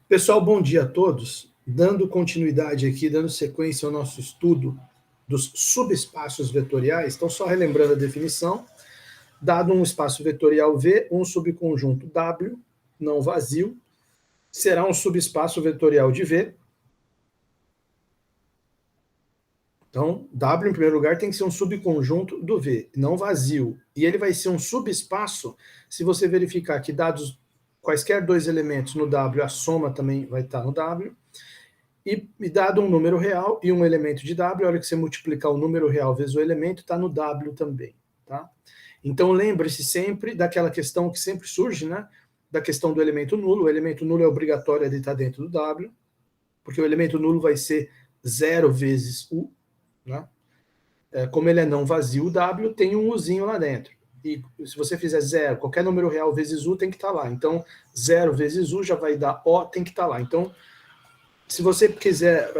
Pessoal, bom dia a todos. Dando continuidade aqui, dando sequência ao nosso estudo dos subespaços vetoriais, então só relembrando a definição, dado um espaço vetorial V, um subconjunto W, não vazio, será um subespaço vetorial de V. Então, W, em primeiro lugar, tem que ser um subconjunto do V, não vazio. E ele vai ser um subespaço se você verificar que dados quaisquer dois elementos no W, a soma também vai estar no W. E dado um número real e um elemento de W, a hora que você multiplicar o número real vezes o elemento, está no W também. Tá? Então, lembre-se sempre daquela questão que sempre surge, né? Da questão do elemento nulo. O elemento nulo é obrigatório ele estar dentro do W, porque o elemento nulo vai ser 0 vezes U. Né? Como ele é não vazio, o W tem um Uzinho lá dentro. E se você fizer 0, qualquer número real vezes U tem que estar lá. Então, 0 vezes U já vai dar O, tem que estar lá. Então, se você quiser,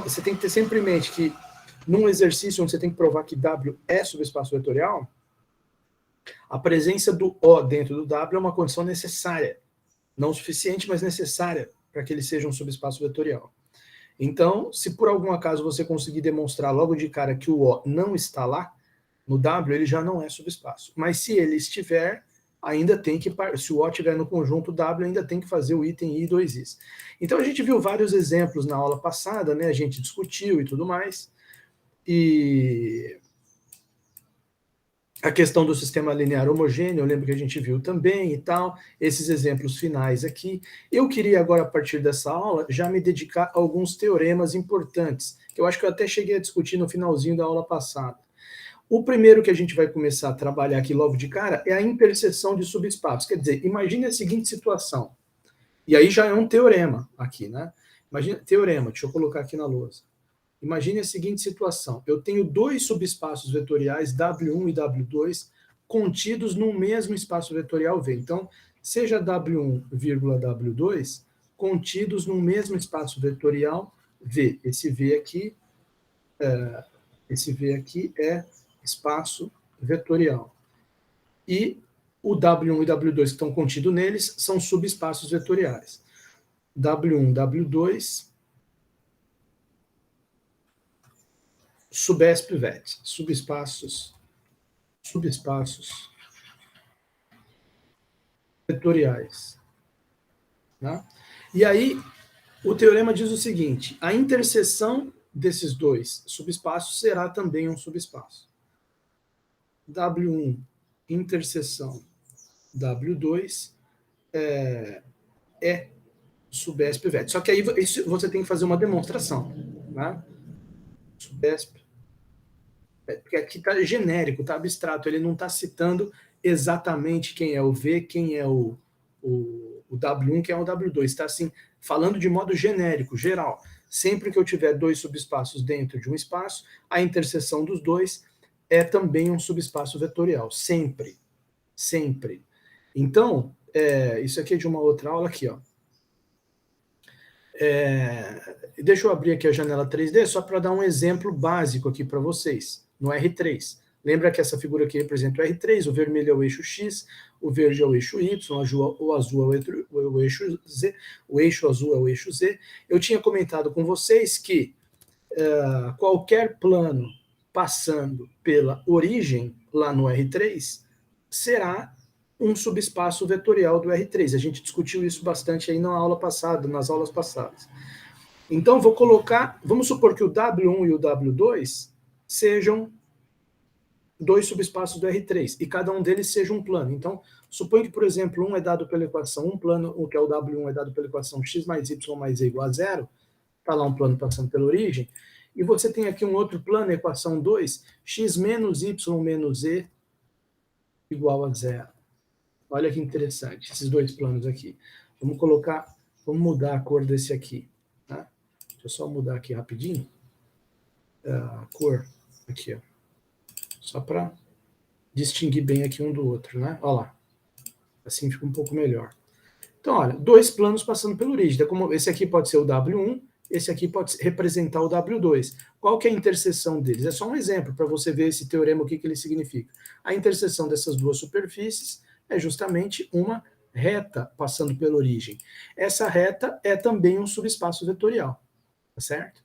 você tem que ter sempre em mente que num exercício onde você tem que provar que W é subespaço vetorial, a presença do O dentro do W é uma condição necessária. Não suficiente, mas necessária para que ele seja um subespaço vetorial. Então, se por algum acaso você conseguir demonstrar logo de cara que o O não está lá, no W, ele já não é subespaço. Mas se ele estiver, ainda tem que, se o O estiver no conjunto W, ainda tem que fazer o item I e 2Is. Então a gente viu vários exemplos na aula passada, né? A gente discutiu e tudo mais. E a questão do sistema linear homogêneo, eu lembro que a gente viu também e tal, esses exemplos finais aqui. Eu queria agora, a partir dessa aula, já me dedicar a alguns teoremas importantes, que eu acho que eu até cheguei a discutir no finalzinho da aula passada. O primeiro que a gente vai começar a trabalhar aqui logo de cara é a interseção de subespaços. Quer dizer, imagine a seguinte situação. E aí já é um teorema aqui, né? Imagina, teorema, deixa eu colocar aqui na lousa. Imagine a seguinte situação. Eu tenho dois subespaços vetoriais, W1 e W2, contidos num mesmo espaço vetorial V. Então, seja W1, W2, contidos num mesmo espaço vetorial V. Esse V aqui é espaço vetorial. E o W1 e W2 que estão contidos neles são subespaços vetoriais. W1, W2, subesp-vet, subespaços vetoriais. Tá? E aí, o teorema diz o seguinte, a interseção desses dois subespaços será também um subespaço. W1, interseção W2, é subesp-vet. Só que aí você tem que fazer uma demonstração. Né? Subesp, porque aqui está genérico, está abstrato, ele não está citando exatamente quem é o V, quem é o W1, quem é o W2, está assim, falando de modo genérico, geral. Sempre que eu tiver dois subespaços dentro de um espaço, a interseção dos dois é também um subespaço vetorial, sempre, sempre. Então, isso aqui é de uma outra aula aqui, ó. Deixa eu abrir aqui a janela 3D só para dar um exemplo básico aqui para vocês, no R3. Lembra que essa figura aqui representa o R3, o vermelho é o eixo X, o verde é o eixo Y, o azul é o eixo Z, o eixo azul é o eixo Z. Eu tinha comentado com vocês que qualquer plano passando pela origem lá no R3 será um subespaço vetorial do R3. A gente discutiu isso bastante aí na aula passada, nas aulas passadas. Então, vamos supor que o W1 e o W2 sejam dois subespaços do R3, e cada um deles seja um plano. Então, suponha que, por exemplo, um é dado pela equação, um plano, o que é o W1 é dado pela equação x mais y mais z igual a 0, está lá um plano passando pela origem, e você tem aqui um outro plano, equação 2, x menos y menos z igual a 0. Olha que interessante, esses dois planos aqui. Vamos mudar a cor desse aqui. Tá? Deixa eu só mudar aqui rapidinho. A cor, aqui, ó. Só para distinguir bem aqui um do outro, né? Olha lá. Assim fica um pouco melhor. Então, olha, dois planos passando pela origem. Então, como esse aqui pode ser o W1, esse aqui pode representar o W2. Qual que é a interseção deles? É só um exemplo para você ver esse teorema, o que ele significa. A interseção dessas duas superfícies é justamente uma reta passando pela origem. Essa reta é também um subespaço vetorial, tá certo?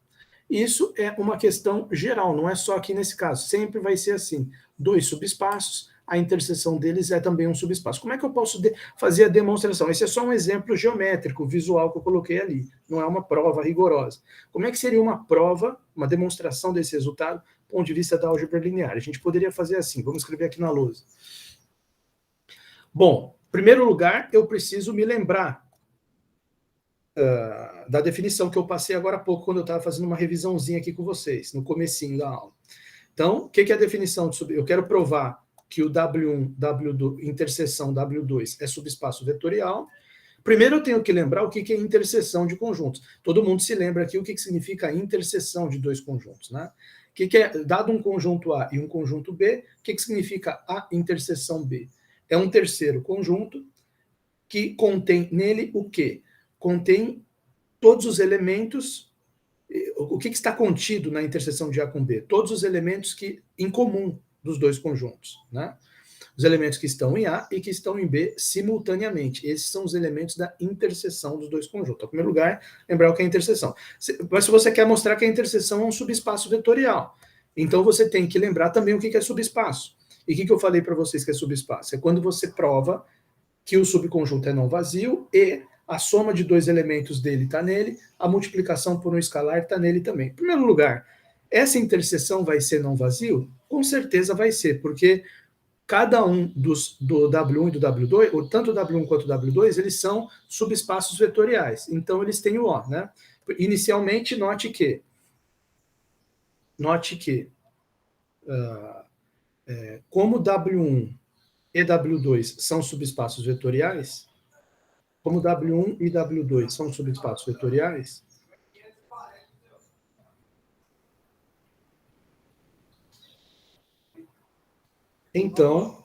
Isso é uma questão geral, não é só aqui nesse caso. Sempre vai ser assim. Dois subespaços, a interseção deles é também um subespaço. Como é que eu posso fazer a demonstração? Esse é só um exemplo geométrico, visual que eu coloquei ali. Não é uma prova rigorosa. Como é que seria uma prova, uma demonstração desse resultado, do ponto de vista da álgebra linear? A gente poderia fazer assim, vamos escrever aqui na lousa. Bom, em primeiro lugar, eu preciso me lembrar da definição que eu passei agora há pouco, quando eu estava fazendo uma revisãozinha aqui com vocês, no comecinho da aula. Então, o que é a definição de eu quero provar que o W1, W2, interseção W2 é subespaço vetorial. Primeiro eu tenho que lembrar o que é interseção de conjuntos. Todo mundo se lembra aqui o que significa a interseção de dois conjuntos, né? O que é, dado um conjunto A e um conjunto B, o que significa a interseção B? É um terceiro conjunto que contém nele o quê? Contém todos os elementos. O que está contido na interseção de A com B? Todos os elementos em comum dos dois conjuntos, né? Os elementos que estão em A e que estão em B simultaneamente. Esses são os elementos da interseção dos dois conjuntos. Então, em primeiro lugar, lembrar o que é interseção. Mas se você quer mostrar que a interseção é um subespaço vetorial, então você tem que lembrar também o que é subespaço. E o que eu falei para vocês que é subespaço? É quando você prova que o subconjunto é não vazio e a soma de dois elementos dele está nele, a multiplicação por um escalar está nele também. Em primeiro lugar, essa interseção vai ser não vazio? Com certeza vai ser, porque cada um do W1 e do W2, tanto o W1 quanto o W2, eles são subespaços vetoriais. Então, eles têm o O, né? Inicialmente, note que como W1 e W2 são subespaços vetoriais, como W1 e W2 são subespaços vetoriais, então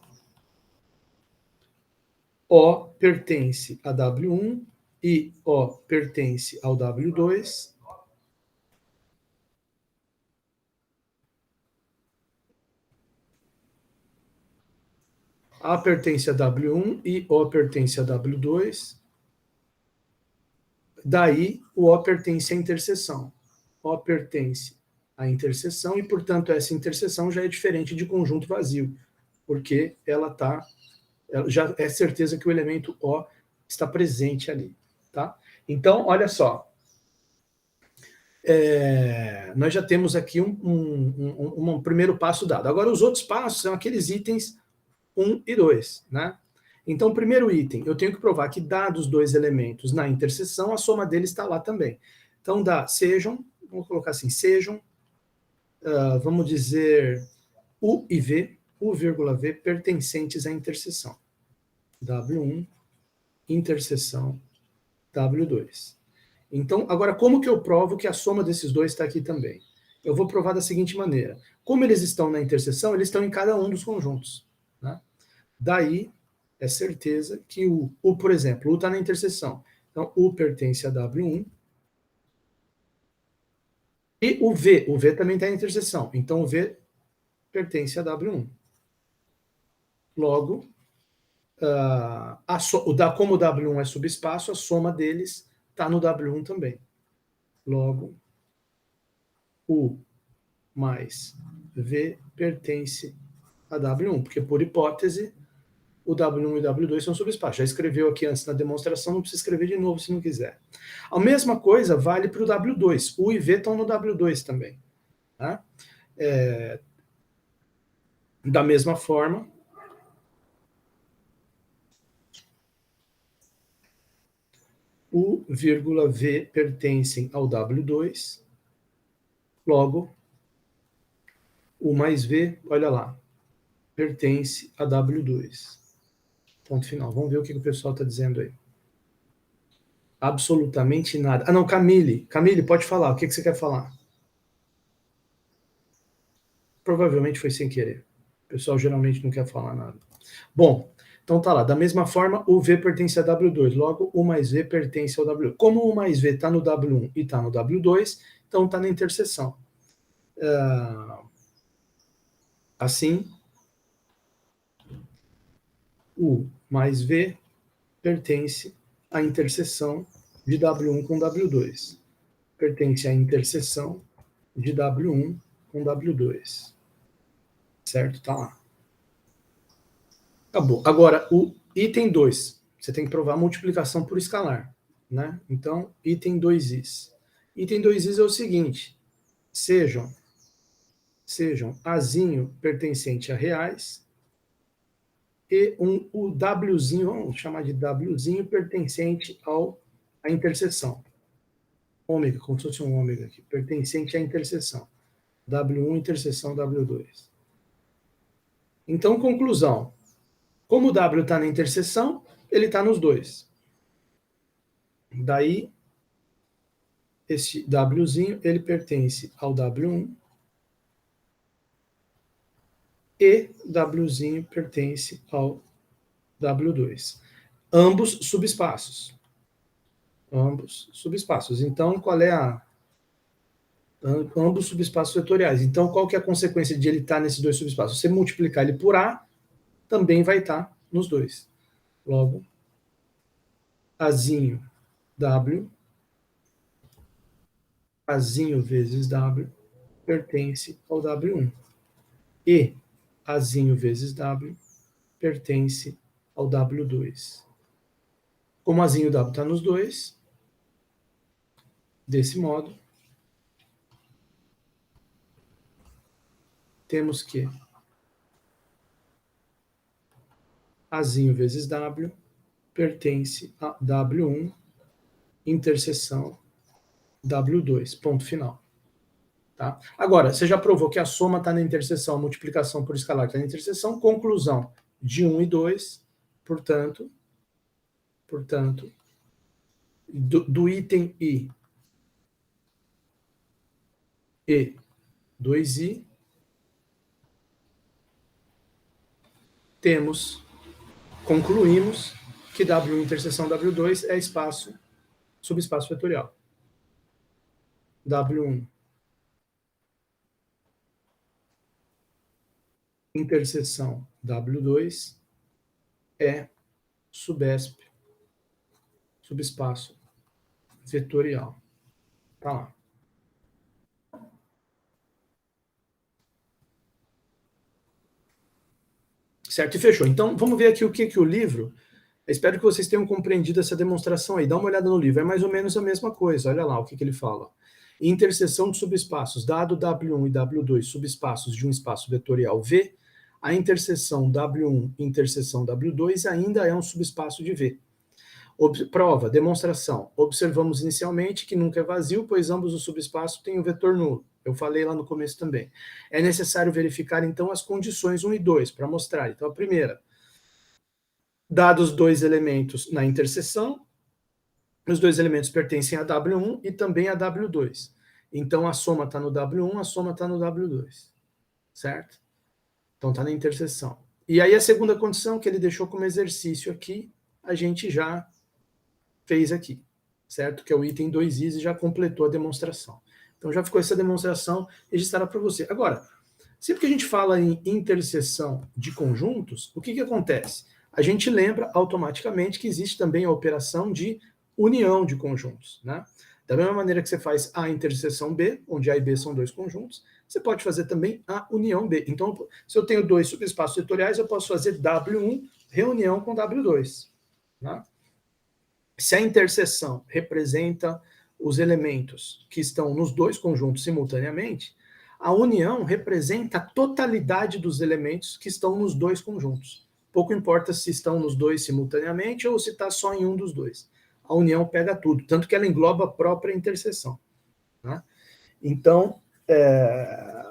O pertence a W1 e O pertence ao W2. A pertence a W1 e O pertence a W2. Daí, o O pertence à interseção. O pertence à interseção e, portanto, essa interseção já é diferente de conjunto vazio, porque ela já é certeza que o elemento O está presente ali, tá? Então, olha só. Nós já temos aqui um primeiro passo dado. Agora, os outros passos são aqueles itens 1 e 2, né? Então, o primeiro item, eu tenho que provar que, dados dois elementos na interseção, a soma deles está lá também. Então, vamos colocar assim, sejam, vamos dizer, U e V, U, V, pertencentes à interseção. W1, interseção, W2. Então, agora, como que eu provo que a soma desses dois está aqui também? Eu vou provar da seguinte maneira. Como eles estão na interseção, eles estão em cada um dos conjuntos, né? Daí, é certeza que por exemplo, U está na interseção. Então, U pertence a W1. E o V também está na interseção. Então, o V pertence a W1. Logo, como o W1 é subespaço, a soma deles está no W1 também. Logo, U mais V pertence a W1, porque, por hipótese, o W1 e o W2 são subespaços. Já escreveu aqui antes na demonstração, não precisa escrever de novo se não quiser. A mesma coisa vale para o W2. U e V estão no W2 também. Tá? Da mesma forma, U, V pertencem ao W2. Logo, U mais V, olha lá, pertence a W2. Ponto final. Vamos ver o que o pessoal está dizendo aí. Absolutamente nada. Ah, não, Camille. Camille, pode falar. O que você quer falar? Provavelmente foi sem querer. O pessoal geralmente não quer falar nada. Bom, então tá lá. Da mesma forma, o V pertence a W2. Logo, o mais V pertence ao W2. Como o mais V está no W1 e está no W2, então está na interseção. Assim, U mais V pertence à interseção de W1 com W2. Pertence à interseção de W1 com W2. Certo? Tá lá. Acabou. Agora, o item 2. Você tem que provar a multiplicação por escalar. Né? Então, item 2is. Item 2is é o seguinte. Sejam Azinho pertencente a reais e o Wzinho, vamos chamar de Wzinho, pertencente à interseção. Ômega, como se fosse um ômega aqui, pertencente à interseção. W1 interseção W2. Então, conclusão. Como o W está na interseção, ele está nos dois. Daí, esse Wzinho, ele pertence ao W1 e Wzinho pertence ao W2. Ambos subespaços. Ambos subespaços. Então, qual é ambos subespaços vetoriais. Então, qual que é a consequência de ele estar nesses dois subespaços? Se você multiplicar ele por A, também vai estar nos dois. Logo, Azinho W, Azinho vezes W, pertence ao W1. E Azinho vezes W pertence ao W2. Como Azinho W está nos dois, desse modo, temos que Azinho vezes W pertence a W1, interseção W2, ponto final. Tá? Agora, você já provou que a soma está na interseção, a multiplicação por escalar está na interseção, conclusão de 1 e 2, portanto do item I e 2i, concluímos que W1 interseção W2 é subespaço vetorial. W1 interseção W2 é subespaço vetorial. Tá lá. Certo? E fechou. Então, vamos ver aqui o que o livro... Eu espero que vocês tenham compreendido essa demonstração aí. Dá uma olhada no livro. É mais ou menos a mesma coisa. Olha lá o que ele fala. Interseção de subespaços. Dado W1 e W2 subespaços de um espaço vetorial V, a interseção W1 interseção W2 ainda é um subespaço de V. Prova, demonstração. Observamos inicialmente que nunca é vazio, pois ambos os subespaços têm um vetor nulo. Eu falei lá no começo também. É necessário verificar, então, as condições 1 e 2 para mostrar. Então, a primeira, dados dois elementos na interseção, os dois elementos pertencem a W1 e também a W2. Então, a soma está no W1, a soma está no W2. Certo? Então, está na interseção. E aí, a segunda condição que ele deixou como exercício aqui, a gente já fez aqui, certo? Que é o item 2is e já completou a demonstração. Então, já ficou essa demonstração registrada para você. Agora, sempre que a gente fala em interseção de conjuntos, o que acontece? A gente lembra automaticamente que existe também a operação de união de conjuntos, né? Da mesma maneira que você faz a interseção B, onde A e B são dois conjuntos, você pode fazer também a união B. Então, se eu tenho dois subespaços vetoriais, eu posso fazer W1 reunião com W2. Né? Se a interseção representa os elementos que estão nos dois conjuntos simultaneamente, a união representa a totalidade dos elementos que estão nos dois conjuntos. Pouco importa se estão nos dois simultaneamente ou se está só em um dos dois. A união pega tudo, tanto que ela engloba a própria interseção. Né? Então,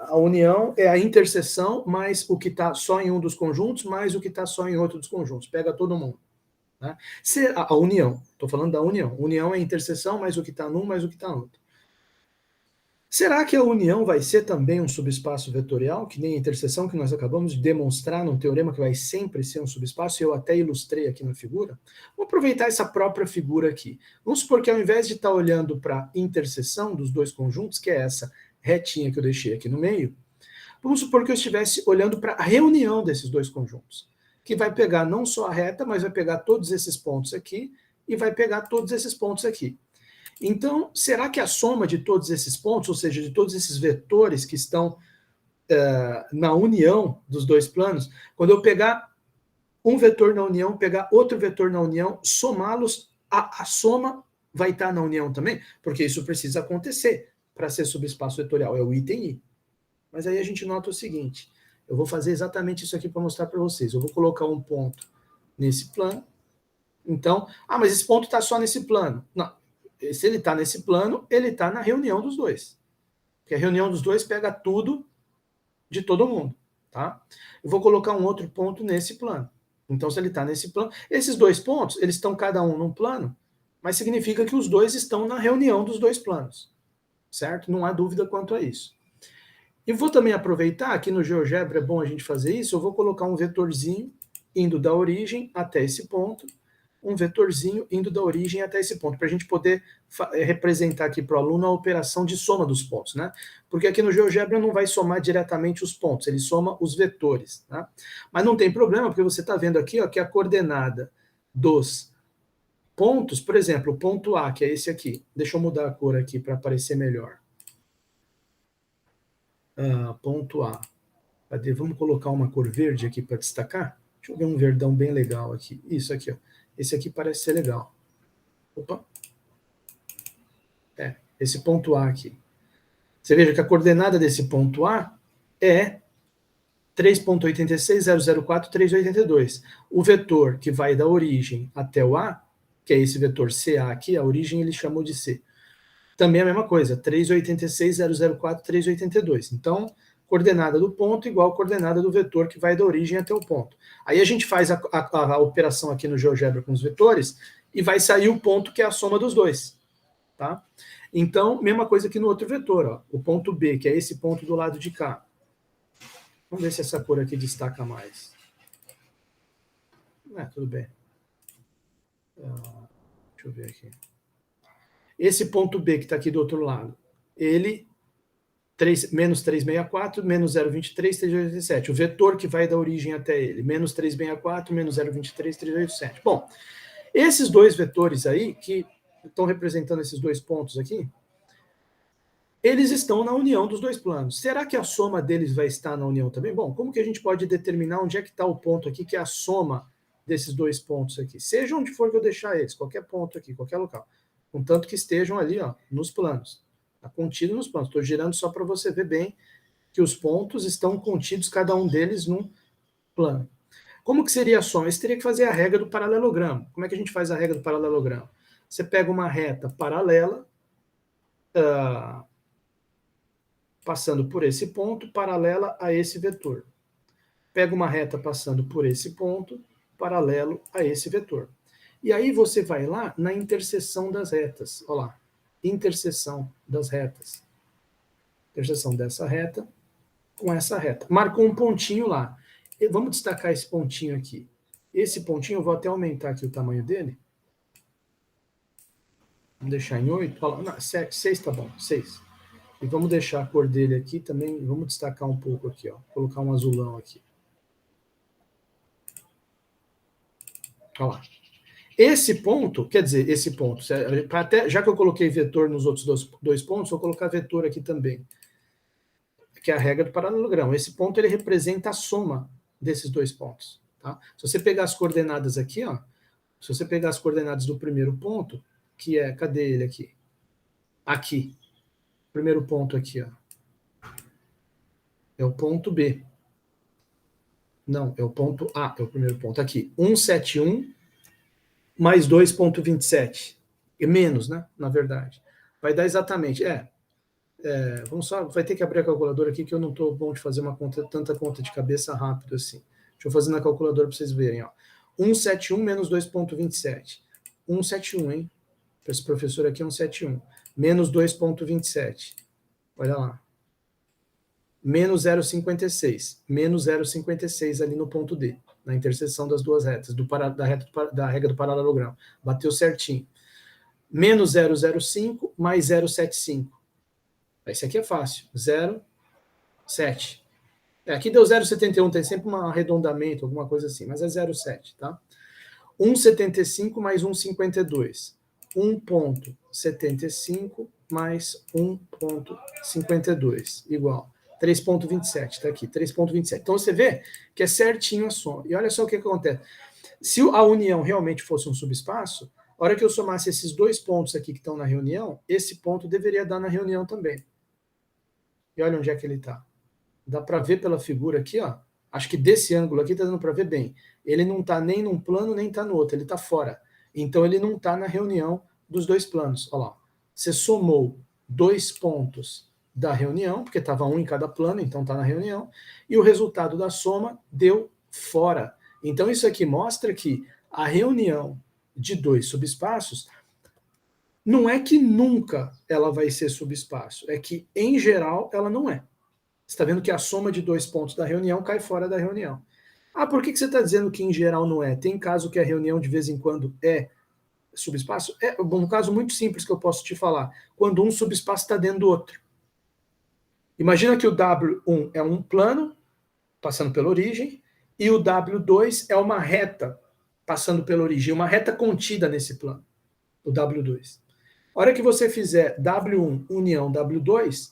a união é a interseção mais o que está só em um dos conjuntos, mais o que está só em outro dos conjuntos. Pega todo mundo. Né? A união, estou falando da união. União é a interseção mais o que está num, mais o que está no outro. Será que a união vai ser também um subespaço vetorial, que nem a interseção que nós acabamos de demonstrar num teorema que vai sempre ser um subespaço? Eu até ilustrei aqui na figura. Vou aproveitar essa própria figura aqui. Vamos supor que ao invés de estar olhando para a interseção dos dois conjuntos, que é essa retinha que eu deixei aqui no meio, vamos supor que eu estivesse olhando para a reunião desses dois conjuntos. que vai pegar não só a reta, mas vai pegar todos esses pontos aqui e vai pegar todos esses pontos aqui. Então, será que a soma de todos esses pontos, ou seja, de todos esses vetores que estão na união dos dois planos, quando eu pegar um vetor na união, pegar outro vetor na união, somá-los, a soma vai estar na união também? Porque isso precisa acontecer para ser subespaço vetorial, é o item I. Mas aí a gente nota o seguinte, eu vou fazer exatamente isso aqui para mostrar para vocês. Eu vou colocar um ponto nesse plano. Então, mas esse ponto está só nesse plano. Não, se ele está nesse plano, ele está na reunião dos dois. Porque a reunião dos dois pega tudo de todo mundo, tá? Eu vou colocar um outro ponto nesse plano. Então, se ele está nesse plano, esses dois pontos, eles estão cada um num plano, mas significa que os dois estão na reunião dos dois planos, certo? Não há dúvida quanto a isso. E vou também aproveitar, aqui no GeoGebra é bom a gente fazer isso, eu vou colocar um vetorzinho indo da origem até esse ponto, um vetorzinho indo da origem até esse ponto, para a gente poder representar aqui para o aluno a operação de soma dos pontos, né? Porque aqui no GeoGebra não vai somar diretamente os pontos, ele soma os vetores, tá? Mas não tem problema, porque você está vendo aqui, ó, que a coordenada dos pontos, por exemplo, o ponto A, que é esse aqui, deixa eu mudar a cor aqui para aparecer melhor. Ponto A. Cadê? Vamos colocar uma cor verde aqui para destacar? Deixa eu ver um verdão bem legal aqui. Isso aqui, ó. Esse aqui parece ser legal. Opa. Esse ponto A aqui. Você veja que a coordenada desse ponto A é 3.86004.382. O vetor que vai da origem até o A, que é esse vetor CA aqui, a origem ele chamou de C. Também é a mesma coisa, 3.86004.382. Então, coordenada do ponto igual a coordenada do vetor que vai da origem até o ponto. Aí a gente faz a operação aqui no GeoGebra com os vetores e vai sair o ponto que é a soma dos dois. Tá? Então, mesma coisa aqui no outro vetor, ó, o ponto B, que é esse ponto do lado de cá. Vamos ver se essa cor aqui destaca mais. Tudo bem. Deixa eu ver aqui. Esse ponto B que está aqui do outro lado, ele, menos 364, menos 0,23, 387. O vetor que vai da origem até ele, menos 364, menos 0,23, 387. Bom, esses dois vetores aí, que estão representando esses dois pontos aqui, eles estão na união dos dois planos. Será que a soma deles vai estar na união também? Bom, como que a gente pode determinar onde é que está o ponto aqui, que é a soma desses dois pontos aqui? Seja onde for que eu deixar eles, qualquer ponto aqui, qualquer local. Contanto que estejam ali, ó, nos planos. Está contido nos planos. Estou girando só para você ver bem que os pontos estão contidos, cada um deles, num plano. Como que seria a soma? Você teria que fazer a regra do paralelogramo. Como é que a gente faz a regra do paralelogramo? Você pega uma reta paralela, passando por esse ponto, paralela a esse vetor. Pega uma reta passando por esse ponto, paralelo a esse vetor. E aí você vai lá na interseção das retas. Olha lá, interseção das retas. Interseção dessa reta com essa reta. Marcou um pontinho lá. E vamos destacar esse pontinho aqui. Esse pontinho, eu vou até aumentar aqui o tamanho dele. Vamos deixar em 8. Não, 7, 6 tá bom, 6. E vamos deixar a cor dele aqui também, vamos destacar um pouco aqui, ó. Colocar um azulão aqui. Olha lá. Esse ponto, quer dizer, esse ponto, até, já que eu coloquei vetor nos outros dois pontos, vou colocar vetor aqui também, que é a regra do paralelogramo. Esse ponto, ele representa a soma desses dois pontos. Tá? Se você pegar as coordenadas aqui, ó, se você pegar as coordenadas do primeiro ponto, que é, cadê ele aqui? Aqui. Primeiro ponto aqui, ó. É o ponto B. Não, é o ponto A, é o primeiro ponto. Aqui, 171 mais 2,27. E menos, né? Na verdade. Vai dar exatamente. Vamos só, vai ter que abrir a calculadora aqui, que eu não estou bom de fazer tanta conta de cabeça rápido assim. Deixa eu fazer na calculadora para vocês verem. Ó. 171 menos 2,27. 171, hein? Esse professor aqui é 171. Menos 2,27. Olha lá. Menos 0,56. Menos 0,56 ali no ponto D, na interseção das duas retas, da regra do paralelogramo. Bateu certinho. Menos 0,05 mais 0,75. Esse aqui é fácil. 0,7. Aqui deu 0,71, tem sempre um arredondamento, alguma coisa assim, mas é 0,7, tá? 1,75 mais 1,52. 1,75 mais 1,52, igual 3,27, tá aqui, 3,27. Então você vê que é certinho a soma. E olha só o que acontece. Se a união realmente fosse um subespaço, a hora que eu somasse esses dois pontos aqui que estão na reunião, esse ponto deveria dar na reunião também. E olha onde é que ele está. Dá para ver pela figura aqui, ó. Acho que desse ângulo aqui está dando para ver bem. Ele não está nem num plano, nem está no outro, ele está fora. Então ele não está na reunião dos dois planos. Olha lá. Você somou dois pontos da reunião, porque estava um em cada plano, então está na reunião, e o resultado da soma deu fora. Então isso aqui mostra que a reunião de dois subespaços não é que nunca ela vai ser subespaço, é que, em geral, ela não é. Você está vendo que a soma de dois pontos da reunião cai fora da reunião. Ah, por que você está dizendo que em geral não é? Tem caso que a reunião de vez em quando é subespaço? É um caso muito simples que eu posso te falar. Quando um subespaço está dentro do outro. Imagina que o W1 é um plano, passando pela origem, e o W2 é uma reta, passando pela origem, uma reta contida nesse plano, o W2. A hora que você fizer W1 união W2,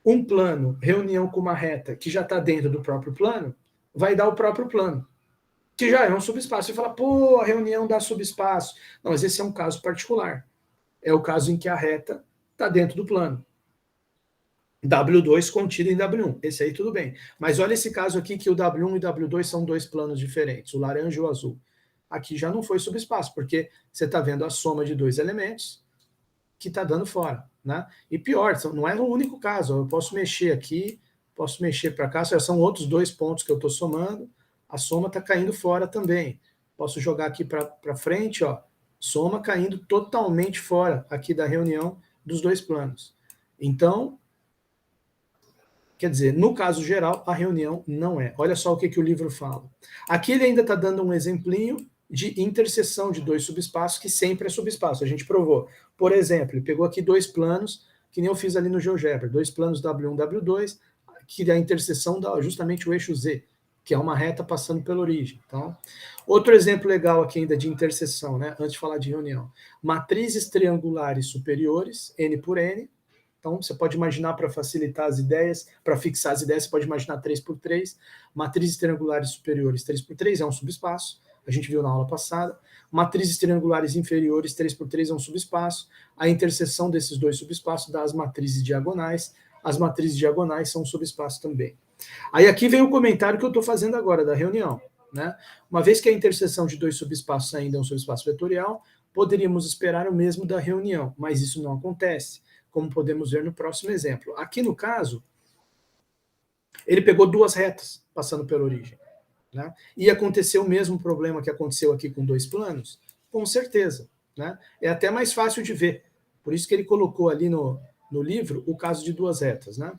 um plano, reunião com uma reta que já está dentro do próprio plano, vai dar o próprio plano, que já é um subespaço. Você fala, pô, a reunião dá subespaço. Não, mas esse é um caso particular. É o caso em que a reta está dentro do plano. W2 contido em W1. Esse aí tudo bem. Mas olha esse caso aqui que o W1 e W2 são dois planos diferentes, o laranja e o azul. Aqui já não foi subespaço, porque você está vendo a soma de dois elementos que está dando fora, né? E pior, não é o único caso. Eu posso mexer aqui, posso mexer para cá, são outros dois pontos que eu estou somando, a soma está caindo fora também. Posso jogar aqui para frente, ó, soma caindo totalmente fora aqui da reunião dos dois planos. Então, quer dizer, no caso geral, a reunião não é. Olha só o que o livro fala. Aqui ele ainda está dando um exemplinho de interseção de dois subespaços, que sempre é subespaço. A gente provou. Por exemplo, ele pegou aqui dois planos, que nem eu fiz ali no GeoGebra, dois planos W1 e W2, que a interseção dá justamente o eixo Z, que é uma reta passando pela origem. Então, outro exemplo legal aqui ainda de interseção, né, antes de falar de reunião. Matrizes triangulares superiores, N por N. Então, você pode imaginar, para facilitar as ideias, para fixar as ideias, você pode imaginar 3x3. Matrizes triangulares superiores, 3x3 é um subespaço. A gente viu na aula passada. Matrizes triangulares inferiores, 3x3 é um subespaço. A interseção desses dois subespaços dá as matrizes diagonais. As matrizes diagonais são um subespaço também. Aí aqui vem o comentário que eu estou fazendo agora da reunião, né? Uma vez que a interseção de dois subespaços ainda é um subespaço vetorial, poderíamos esperar o mesmo da reunião, mas isso não acontece, como podemos ver no próximo exemplo. Aqui no caso, ele pegou duas retas passando pela origem. Né? E aconteceu o mesmo problema que aconteceu aqui com dois planos? Com certeza. Né? É até mais fácil de ver. Por isso que ele colocou ali no livro o caso de duas retas. Né?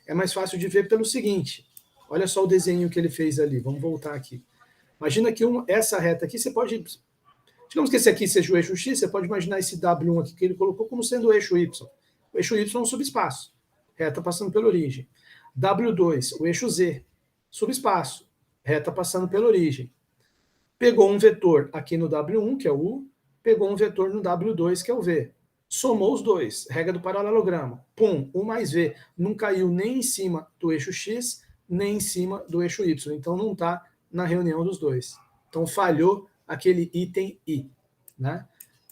É mais fácil de ver pelo seguinte. Olha só o desenho que ele fez ali. Vamos voltar aqui. Imagina que essa reta aqui, você pode... Digamos que esse aqui seja o eixo X, você pode imaginar esse W1 aqui que ele colocou como sendo o eixo Y. O eixo Y é um subespaço. Reta passando pela origem. W2, o eixo Z. Subespaço. Reta passando pela origem. Pegou um vetor aqui no W1, que é o U, pegou um vetor no W2, que é o V. Somou os dois, regra do paralelogramo. Pum, U mais V. Não caiu nem em cima do eixo X, nem em cima do eixo Y. Então não está na reunião dos dois. Então falhou aquele item I. Né?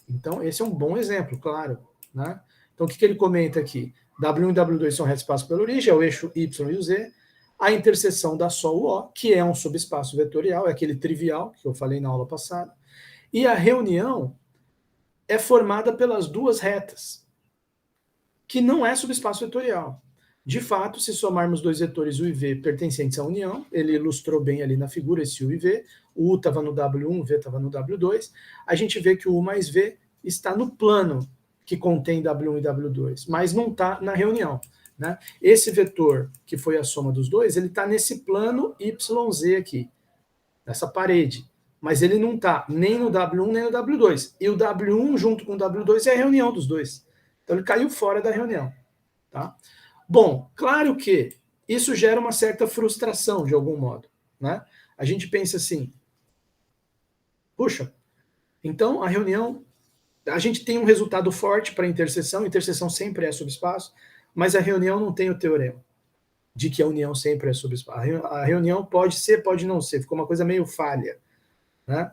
Então esse é um bom exemplo, claro. Né? Então o que ele comenta aqui? W1 e W2 são retos passados pela origem, é o eixo Y e o Z. A interseção dá só o O, que é um subespaço vetorial, é aquele trivial que eu falei na aula passada. E a reunião é formada pelas duas retas, que não é subespaço vetorial. De fato, se somarmos dois vetores U e V pertencentes à união, ele ilustrou bem ali na figura esse U e V, o U estava no W1, o V estava no W2, a gente vê que o U mais V está no plano que contém W1 e W2, mas não está na reunião. Né? Esse vetor, que foi a soma dos dois, ele está nesse plano YZ aqui, nessa parede, mas ele não está nem no W1 nem no W2. E o W1 junto com o W2 é a reunião dos dois. Então ele caiu fora da reunião. Tá? Bom, claro que Isso gera uma certa frustração, de algum modo, né? A gente pensa assim, puxa, então a reunião, a gente tem um resultado forte para a interseção sempre é subespaço, mas a reunião não tem o teorema de que a união sempre é subespaço. A reunião pode ser, pode não ser, ficou uma coisa meio falha, né?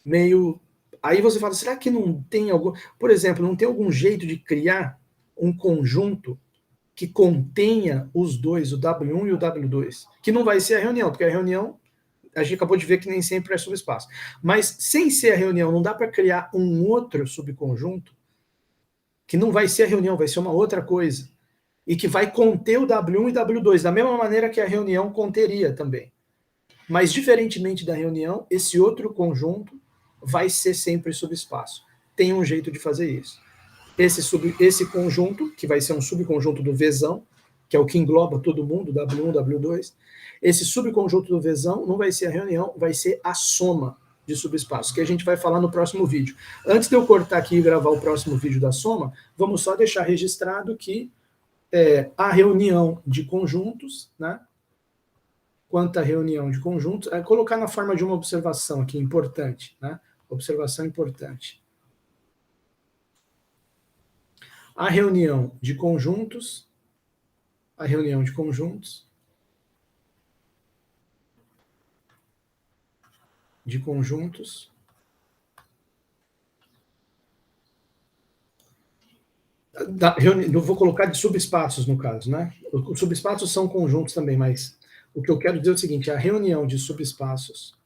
Meio... Aí você fala, será que não tem algum... Por exemplo, não tem algum jeito de criar um conjunto que contenha os dois, o W1 e o W2, que não vai ser a reunião, porque a reunião, a gente acabou de ver que nem sempre é subespaço. Mas sem ser a reunião, não dá para criar um outro subconjunto, que não vai ser a reunião, vai ser uma outra coisa, e que vai conter o W1 e W2, da mesma maneira que a reunião conteria também. Mas, diferentemente da reunião, esse outro conjunto vai ser sempre subespaço. Tem um jeito de fazer isso. Esse conjunto, que vai ser um subconjunto do Vzão, que é o que engloba todo mundo, W1, W2, esse subconjunto do Vzão não vai ser a reunião, vai ser a soma de subespaços, que a gente vai falar no próximo vídeo. Antes de eu cortar aqui e gravar o próximo vídeo da soma, vamos só deixar registrado que a reunião de conjuntos, né? Quanto à reunião de conjuntos, colocar na forma de uma observação aqui, importante, né? Observação importante. A reunião de conjuntos, eu vou colocar de subespaços no caso, né? Os subespaços são conjuntos também, mas o que eu quero dizer é o seguinte, a reunião de subespaços,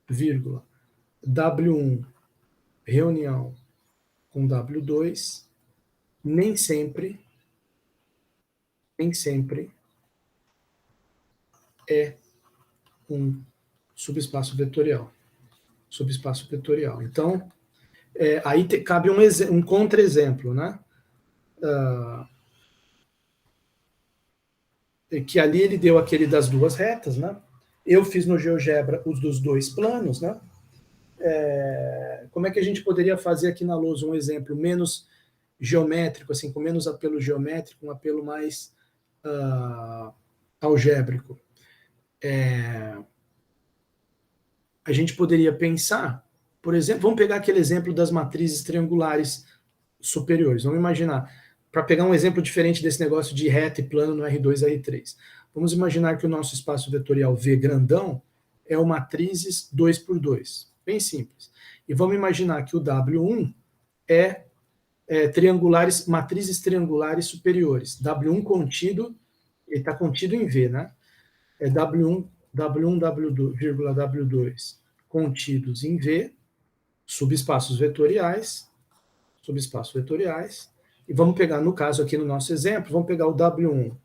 vírgula, W1, reunião com W2, nem sempre é um subespaço vetorial. Então, aí cabe um contra-exemplo, né? Que ali ele deu aquele das duas retas, né? Eu fiz no GeoGebra os dos dois planos, né? Como é que a gente poderia fazer aqui na lousa um exemplo menos geométrico, assim, com menos apelo geométrico, um apelo mais algébrico? A gente poderia pensar, por exemplo, vamos pegar aquele exemplo das matrizes triangulares superiores. Vamos imaginar, para pegar um exemplo diferente desse negócio de reta e plano no R2 e R3. Vamos imaginar que o nosso espaço vetorial V grandão é o matrizes 2 por 2. Bem simples. E vamos imaginar que o W1 é matrizes triangulares superiores. W1 contido, ele está contido em V, né? É W1, W2, W2 contidos em V, subespaços vetoriais, e vamos pegar, no caso aqui no nosso exemplo, vamos pegar o W1,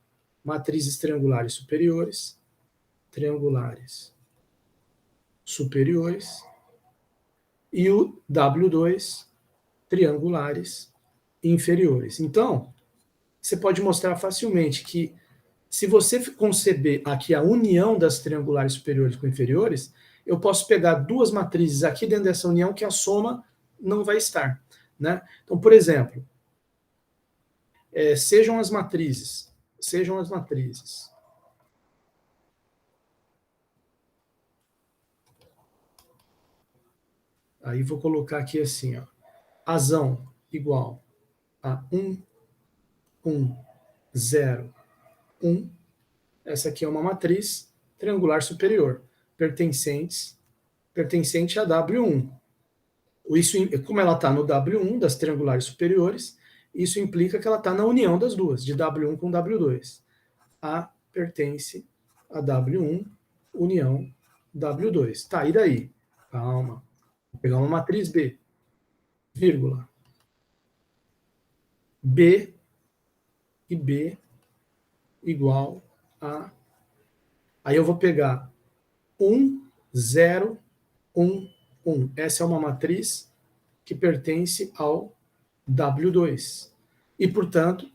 matrizes triangulares superiores, e o W2, triangulares inferiores. Então, você pode mostrar facilmente que, se você conceber aqui a união das triangulares superiores com inferiores, eu posso pegar duas matrizes aqui dentro dessa união que a soma não vai estar, né? Então, por exemplo, sejam as matrizes. Aí vou colocar aqui assim, ó, azão igual a 1, 1, 0, 1. Essa aqui é uma matriz triangular superior, pertencente a W1. Isso, como ela está no W1 das triangulares superiores, isso implica que ela está na união das duas, de W1 com W2. A pertence a W1, união W2. Tá, e daí? Calma. Vou pegar uma matriz B, vírgula. B e B igual a... Aí eu vou pegar 1, 0, 1, 1. Essa é uma matriz que pertence ao W2. E, portanto,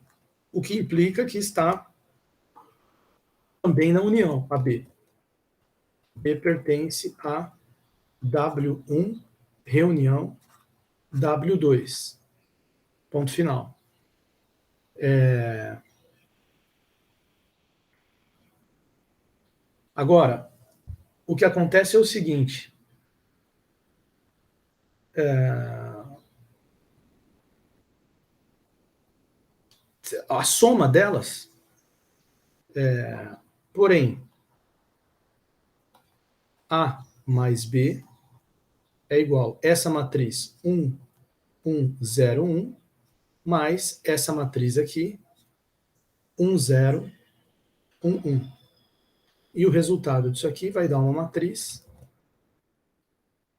o que implica que está também na união, a B. B pertence a W1, reunião W2. Ponto final. Agora, o que acontece é o seguinte. A soma delas, porém, A mais B é igual a essa matriz 1, 1, 0, 1, mais essa matriz aqui, 1, 0, 1, 1. E o resultado disso aqui vai dar uma matriz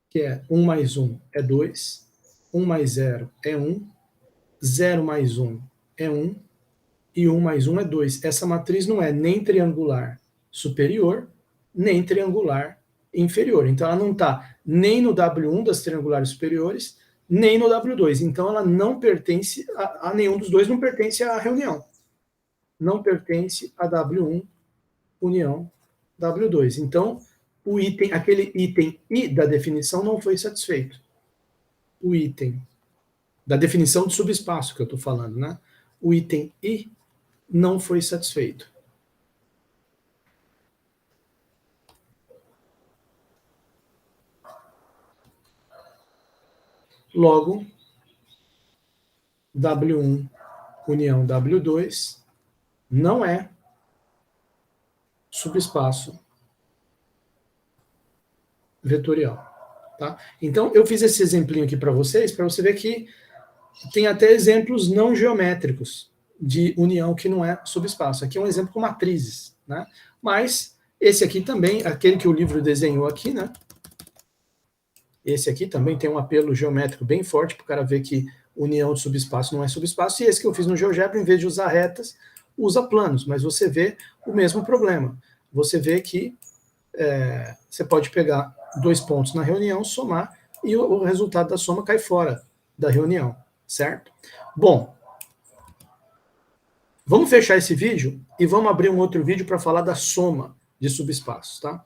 que é 1 mais 1 é 2, 1 mais 0 é 1, 0 mais 1 é 1, e 1 mais 1 é 2. Essa matriz não é nem triangular superior, nem triangular inferior. Então, ela não está nem no W1 das triangulares superiores, nem no W2. Então, ela não pertence a nenhum dos dois, não pertence à reunião. Não pertence a W1 união W2. Então, o item, aquele item I da definição não foi satisfeito. O item da definição de subespaço que eu estou falando, né? O item I não foi satisfeito. Logo, W1 união W2 não é subespaço vetorial. Tá? Então, eu fiz esse exemplinho aqui para você ver que tem até exemplos não geométricos de união que não é subespaço. Aqui é um exemplo com matrizes, né? Mas esse aqui também, aquele que o livro desenhou aqui, né? Esse aqui também tem um apelo geométrico bem forte para o cara ver que união de subespaço não é subespaço. E esse que eu fiz no GeoGebra, em vez de usar retas, usa planos. Mas você vê o mesmo problema. Você vê que você pode pegar 2 pontos na reunião, somar, e o resultado da soma cai fora da reunião, certo? Bom, vamos fechar esse vídeo e vamos abrir um outro vídeo para falar da soma de subespaços, tá?